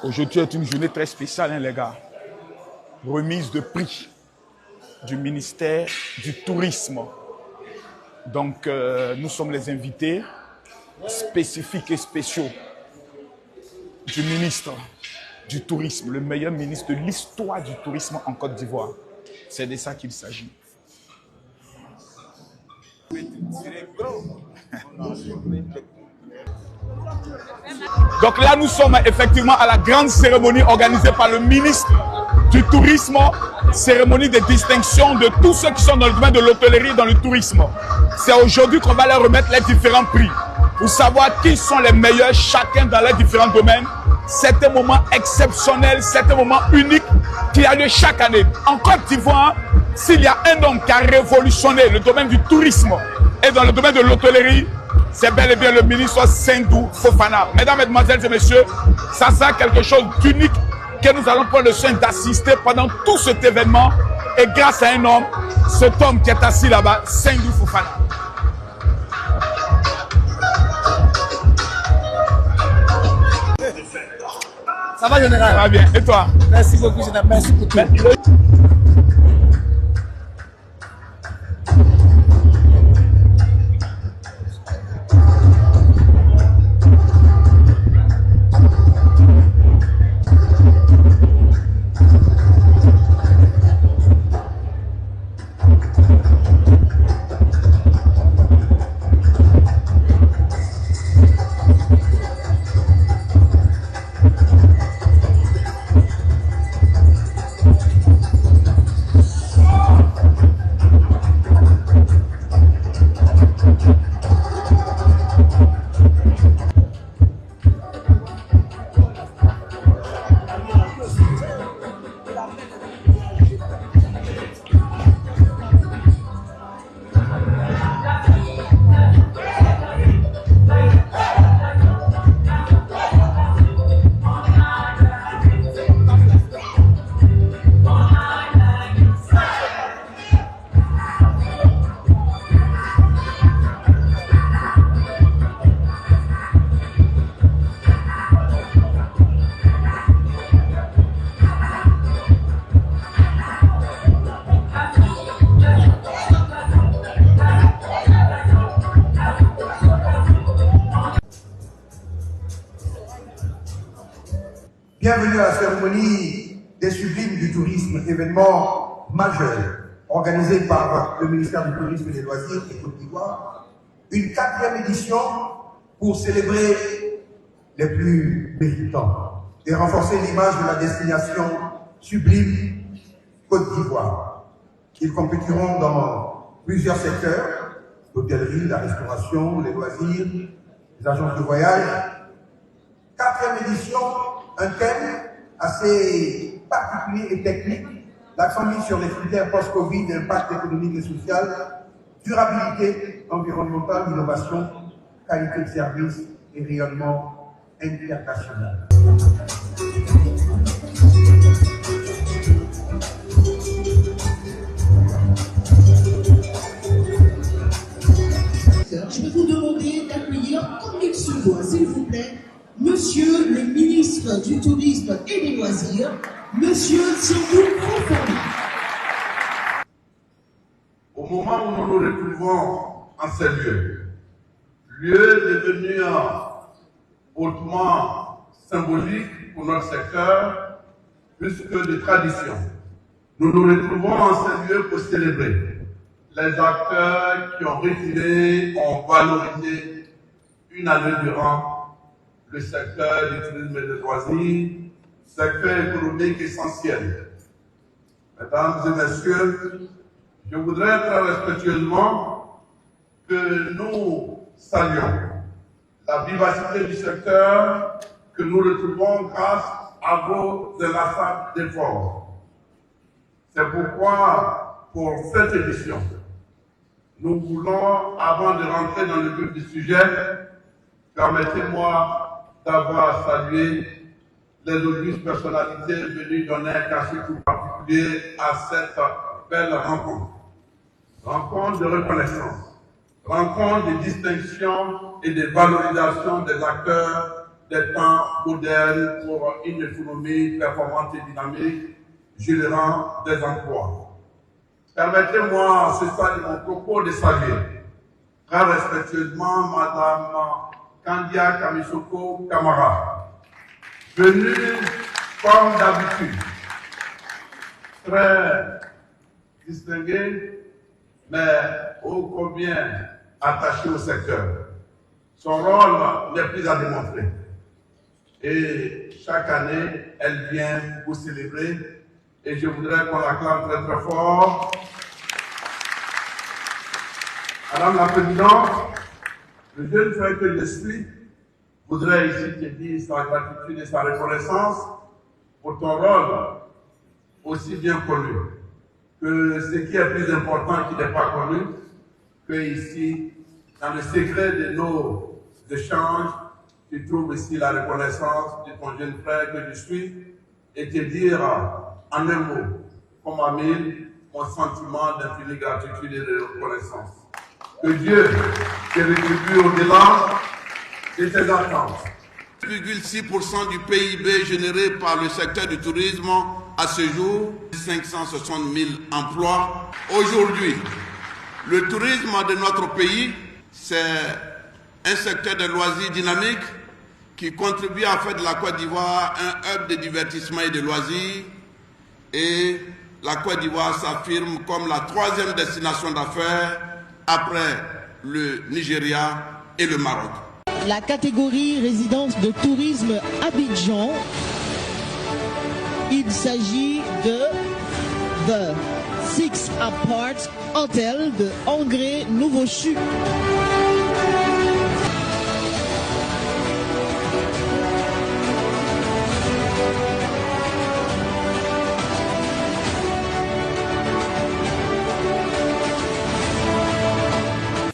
Aujourd'hui est une journée très spéciale, hein, les gars. Remise de prix du ministère du Tourisme. Donc, nous sommes les invités spécifiques et spéciaux du ministre du Tourisme, le meilleur ministre de l'histoire du tourisme en Côte d'Ivoire. C'est de ça qu'il s'agit. Donc là, nous sommes effectivement à la grande cérémonie organisée par le ministre du Tourisme, cérémonie de distinction de tous ceux qui sont dans le domaine de l'hôtellerie et dans le tourisme. C'est aujourd'hui qu'on va leur remettre les différents prix pour savoir qui sont les meilleurs, chacun dans les différents domaines. C'est un moment exceptionnel, c'est un moment unique qui a lieu chaque année. En Côte d'Ivoire, s'il y a un homme qui a révolutionné le domaine du tourisme et dans le domaine de l'hôtellerie, c'est bel et bien le ministre Sendou Fofana. Mesdames, Mesdemoiselles et Messieurs, ça sera quelque chose d'unique que nous allons prendre le soin d'assister pendant tout cet événement. Et grâce à un homme, cet homme qui est assis là-bas, Sendou Fofana. Ça va, général? Ça va bien. Et toi? Merci beaucoup, général. Merci pour tout. Bienvenue à la cérémonie des sublimes du tourisme, événement majeur organisé par le ministère du Tourisme et des Loisirs et Côte d'Ivoire. Une 4e édition pour célébrer les plus méritants et renforcer l'image de la destination sublime Côte d'Ivoire. Ils compétiront dans plusieurs secteurs, l'hôtellerie, la restauration, les loisirs, les agences de voyage. 4e édition, un thème assez particulier et technique, l'accent mis sur les critères post-Covid, impact économique et social, durabilité environnementale, innovation, qualité de service et rayonnement international. Je vais vous demander d'accueillir comme il se doit, s'il vous plaît, Monsieur le ministre du Tourisme et des Loisirs, Monsieur Sendou Fofana. Au moment où nous nous retrouvons en ces lieux devenu hautement symbolique pour notre secteur, plus que de tradition, nous nous retrouvons en ces lieux pour célébrer les acteurs qui ont retiré, ont valorisé une année durant le secteur du tourisme et des loisirs, secteur économique essentiel. Mesdames et messieurs, je voudrais très respectueusement que nous saluions la vivacité du secteur que nous retrouvons grâce à vos inlassables efforts. C'est pourquoi, pour cette édition, nous voulons, avant de rentrer dans le vif du sujet, permettez-moi d'avoir salué les augustes personnalités venues donner un cachet tout particulier à cette belle rencontre. Rencontre de reconnaissance, rencontre de distinction et de valorisation des acteurs des temps modernes pour une économie performante et dynamique, générant des emplois. Permettez-moi, à ce stade de mon propos, de saluer très respectueusement Madame Kandia Kamisoko Kamara, venue comme d'habitude, très distinguée, mais ô combien attachée au secteur. Son rôle n'est plus à démontrer. Et chaque année, elle vient vous célébrer. Et je voudrais qu'on l'acclame très très fort. Madame la Présidente, le jeune frère que je suis voudrais ici te dire sa gratitude et sa reconnaissance pour ton rôle aussi bien connu que ce qui est plus important qui n'est pas connu, que ici, dans le secret de nos échanges, tu trouves ici la reconnaissance de ton jeune frère que je suis et te dire en un mot, comme Amine, mon sentiment d'infinie gratitude et de reconnaissance. Que Dieu te rétribue au-delà de tes attentes. 2,6% du PIB généré par le secteur du tourisme à ce jour, 560 000 emplois. Aujourd'hui, le tourisme de notre pays, c'est un secteur de loisirs dynamique qui contribue à faire de la Côte d'Ivoire un hub de divertissement et de loisirs. Et la Côte d'Ivoire s'affirme comme la 3e destination d'affaires après le Nigeria et le Maroc. La catégorie résidence de tourisme Abidjan, il s'agit de The Six Apart Hotel de Angré Nouveau-Chu.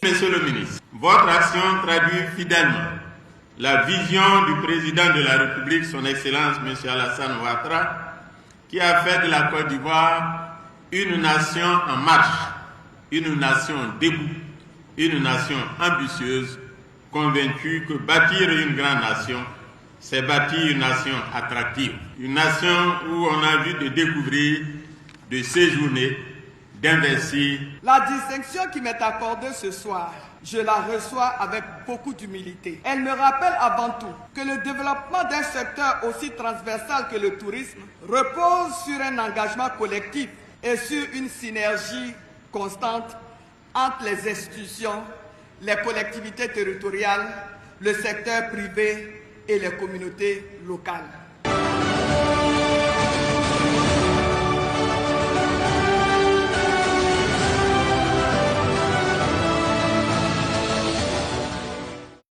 Monsieur le ministre, votre action traduit fidèlement la vision du président de la République, son Excellence M. Alassane Ouattara, qui a fait de la Côte d'Ivoire une nation en marche, une nation debout, une nation ambitieuse, convaincue que bâtir une grande nation, c'est bâtir une nation attractive, une nation où on a envie de découvrir, de séjourner, d'investir. La distinction qui m'est accordée ce soir, je la reçois avec beaucoup d'humilité. Elle me rappelle avant tout que le développement d'un secteur aussi transversal que le tourisme repose sur un engagement collectif et sur une synergie constante entre les institutions, les collectivités territoriales, le secteur privé et les communautés locales.